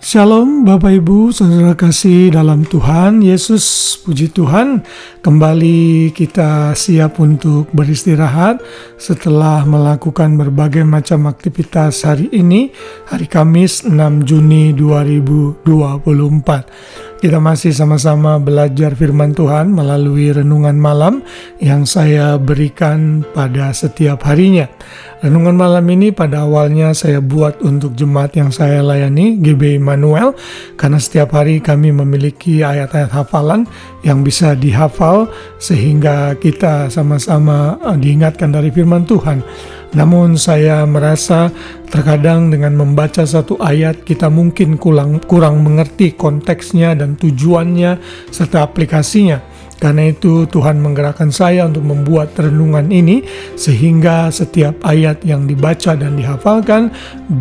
Shalom Bapak Ibu, Saudara kasih dalam Tuhan Yesus, puji Tuhan. Kembali kita siap untuk beristirahat setelah melakukan berbagai macam aktivitas hari ini, hari Kamis 6 Juni 2024. Kita masih sama-sama belajar firman Tuhan melalui renungan malam yang saya berikan pada setiap harinya. Renungan malam ini pada awalnya saya buat untuk jemaat yang saya layani, GB Immanuel, karena setiap hari kami memiliki ayat-ayat hafalan yang bisa dihafal sehingga kita sama-sama diingatkan dari firman Tuhan. Namun saya merasa terkadang dengan membaca satu ayat kita mungkin kurang mengerti konteksnya dan tujuannya serta aplikasinya. Karena itu Tuhan menggerakkan saya untuk membuat renungan ini sehingga setiap ayat yang dibaca dan dihafalkan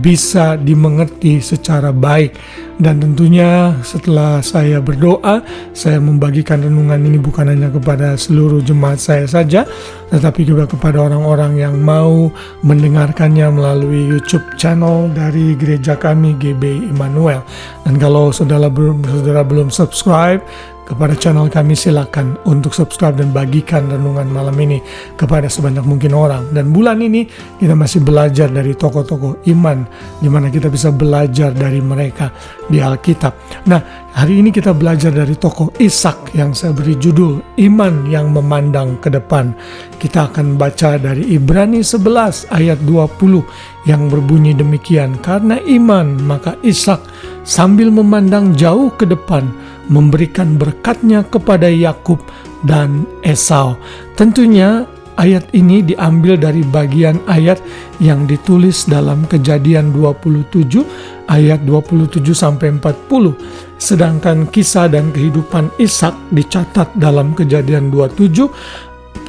bisa dimengerti secara baik. Dan tentunya setelah saya berdoa, saya membagikan renungan ini bukan hanya kepada seluruh jemaat saya saja, tetapi juga kepada orang-orang yang mau mendengarkannya melalui YouTube channel dari gereja kami GB Immanuel. Dan kalau saudara belum subscribe kepada channel kami, silakan untuk subscribe dan bagikan renungan malam ini kepada sebanyak mungkin orang. Dan bulan ini kita masih belajar dari tokoh-tokoh iman, di mana kita bisa belajar dari mereka di Alkitab. Nah, hari ini kita belajar dari tokoh Ishak yang saya beri judul Iman yang Memandang ke Depan. Kita akan baca dari Ibrani 11 ayat 20 yang berbunyi demikian. Karena iman, maka Ishak sambil memandang jauh ke depan memberikan berkatnya kepada Yakub dan Esau. Tentunya ayat ini diambil dari bagian ayat yang ditulis dalam Kejadian 27 ayat 27 sampai 40. Sedangkan kisah dan kehidupan Ishak dicatat dalam Kejadian 27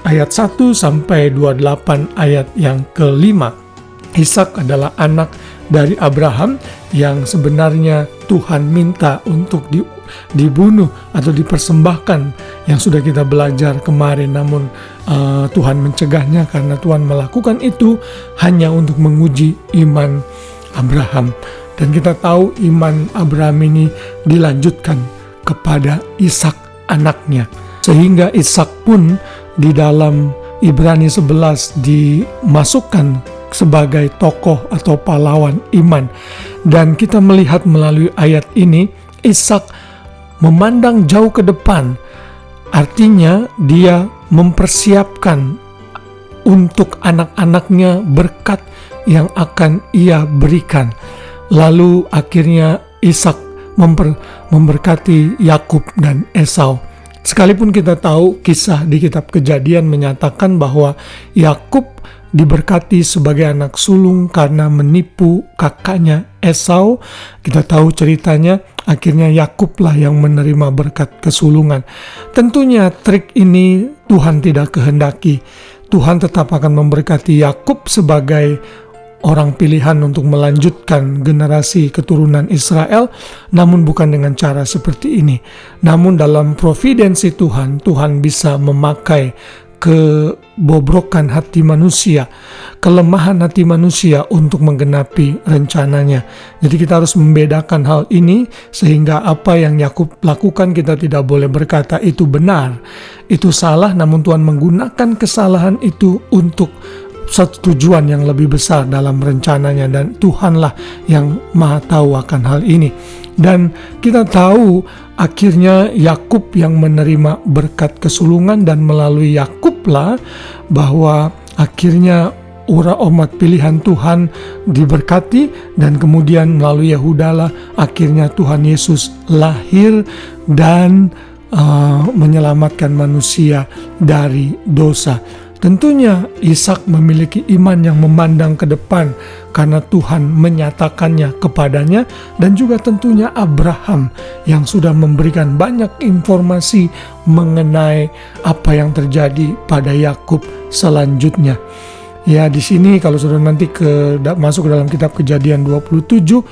ayat 1 sampai 28 ayat yang kelima. Ishak adalah anak dari Abraham yang sebenarnya Tuhan minta untuk dibunuh atau dipersembahkan, yang sudah kita belajar kemarin. Namun Tuhan mencegahnya karena Tuhan melakukan itu hanya untuk menguji iman Abraham. Dan kita tahu iman Abraham ini dilanjutkan kepada Ishak anaknya, sehingga Ishak pun di dalam Ibrani 11 dimasukkan sebagai tokoh atau pahlawan iman. Dan kita melihat melalui ayat ini, Ishak memandang jauh ke depan. Artinya dia mempersiapkan untuk anak-anaknya berkat yang akan ia berikan. Lalu akhirnya Ishak memberkati Yakub dan Esau. Sekalipun kita tahu kisah di kitab Kejadian menyatakan bahwa Yakub diberkati sebagai anak sulung karena menipu kakaknya Esau. Kita tahu ceritanya, akhirnya Yakublah yang menerima berkat kesulungan. Tentunya trik ini Tuhan tidak kehendaki. Tuhan tetap akan memberkati Yakub sebagai orang pilihan untuk melanjutkan generasi keturunan Israel, namun bukan dengan cara seperti ini. Namun dalam providensi Tuhan, Tuhan bisa memakai kebobrokan hati manusia, kelemahan hati manusia untuk menggenapi rencananya. Jadi kita harus membedakan hal ini, sehingga apa yang Yakub lakukan kita tidak boleh berkata itu benar, itu salah, namun Tuhan menggunakan kesalahan itu untuk satu tujuan yang lebih besar dalam rencananya, dan Tuhanlah yang maha tahu akan hal ini. Dan kita tahu akhirnya Yakub yang menerima berkat kesulungan, dan melalui Yakublah bahwa akhirnya umat pilihan Tuhan diberkati, dan kemudian melalui Yehudalah akhirnya Tuhan Yesus lahir dan menyelamatkan manusia dari dosa. Tentunya Ishak memiliki iman yang memandang ke depan karena Tuhan menyatakannya kepadanya, dan juga tentunya Abraham yang sudah memberikan banyak informasi mengenai apa yang terjadi pada Yakub selanjutnya. Ya, di sini kalau sudah nanti masuk ke dalam kitab Kejadian 27,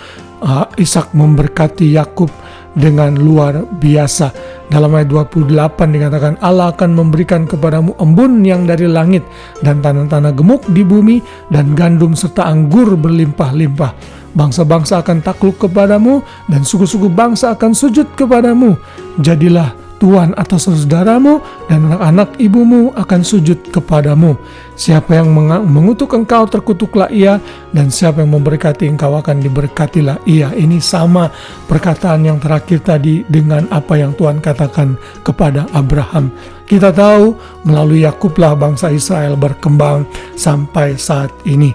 Ishak memberkati Yakub dengan luar biasa. Dalam ayat 28 dikatakan, Allah akan memberikan kepadamu embun yang dari langit dan tanah-tanah gemuk di bumi dan gandum serta anggur berlimpah-limpah. bangsa-bangsa akan takluk kepadamu, dan suku-suku bangsa akan sujud kepadamu. Jadilah tuan atas saudaramu, dan anak-anak ibumu akan sujud kepadamu. Siapa yang mengutuk engkau, terkutuklah ia, dan siapa yang memberkati engkau akan diberkatilah ia. Ini sama perkataan yang terakhir tadi dengan apa yang Tuhan katakan kepada Abraham. Kita tahu melalui Yakublah bangsa Israel berkembang sampai saat ini.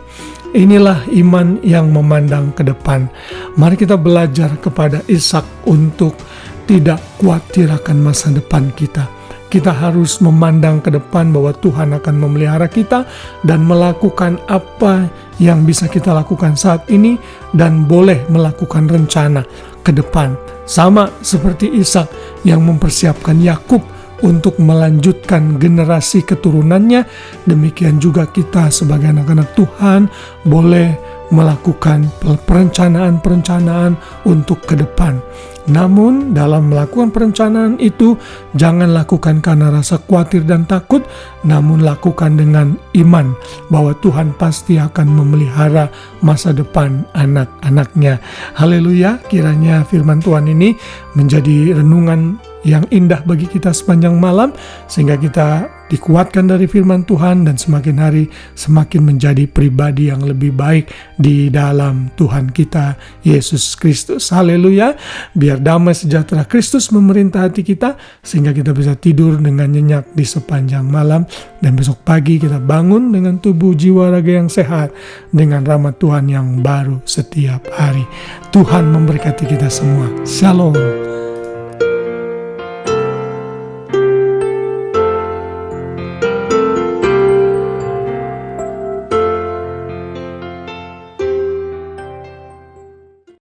Inilah iman yang memandang ke depan. Mari kita belajar kepada Ishak untuk tidak khawatir akan masa depan kita. Kita harus memandang ke depan bahwa Tuhan akan memelihara kita dan melakukan apa yang bisa kita lakukan saat ini dan boleh melakukan rencana ke depan. Sama seperti Ishak yang mempersiapkan Yakub untuk melanjutkan generasi keturunannya, demikian juga kita sebagai anak-anak Tuhan boleh melakukan perencanaan-perencanaan untuk ke depan. Namun dalam melakukan perencanaan itu, jangan lakukan karena rasa khawatir dan takut, namun lakukan dengan iman bahwa Tuhan pasti akan memelihara masa depan anak-anaknya. Haleluya, kiranya firman Tuhan ini menjadi renungan yang indah bagi kita sepanjang malam, sehingga kita dikuatkan dari firman Tuhan dan semakin hari semakin menjadi pribadi yang lebih baik di dalam Tuhan kita Yesus Kristus. Haleluya. Biar damai sejahtera Kristus memerintah hati kita sehingga kita bisa tidur dengan nyenyak di sepanjang malam, dan besok pagi kita bangun dengan tubuh jiwa raga yang sehat dengan rahmat Tuhan yang baru setiap hari. Tuhan memberkati kita semua. Shalom.